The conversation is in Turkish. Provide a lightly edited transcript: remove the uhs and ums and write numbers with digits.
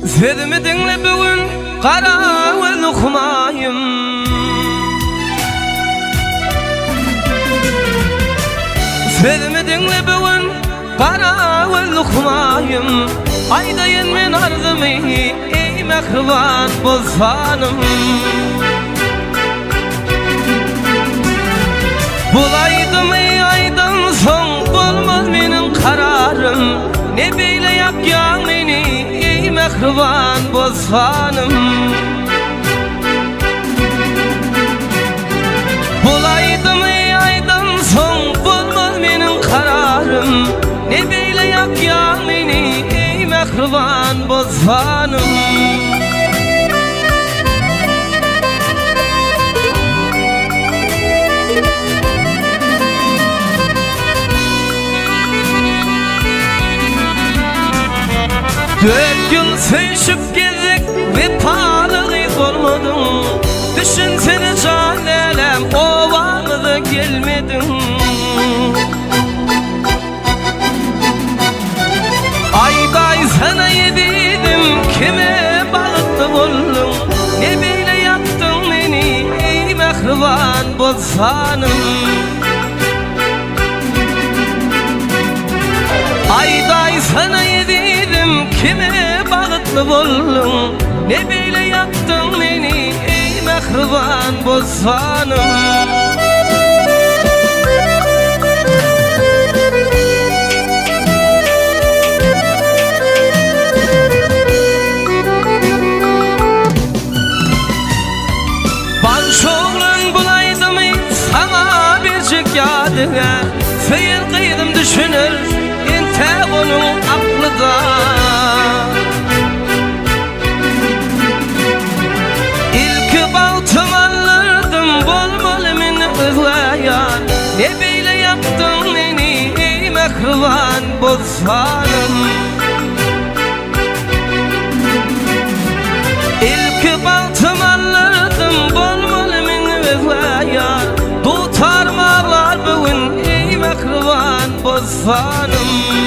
Sözümü dinle bugün kara ve lukmayım. Sözümü dinle bugün kara ve lukmayım. Aydayın men arzımı ey mehriban bozfanım. Bulaydım ey aydan son bulmaz benim kararım. Ne beyle yakyan beni ey mehriban bozfanım. Bulaydım ey aydan son bulmaz benim kararım. Ne beyle yakyan beni ey mehriban bozfanım. Dört yıl söyüşüp gezdik ve pahalığı olmadın. Düşünsene canelem o vardı gelmedin. Ayday sana yedirdim kime balıklı oldum. Ne böyle yaptın beni ey mehriban bozfanım. Ayday sana yedirdim kime bağıtlı oldum. Ne böyle yaptın beni ey mehriban bozfanım. Banşoğlan bulaydım sana bircik yadına. Seyir kıydım düşünür ente onun aklıda. İlk baltım alırdım bol bol emin ızlayan. Ne böyle yaptın beni ey mehriban bozfanım. İlk baltım alırdım bol bol emin ızlayan. Tutar mağlar bugün ey mehriban bozfanım.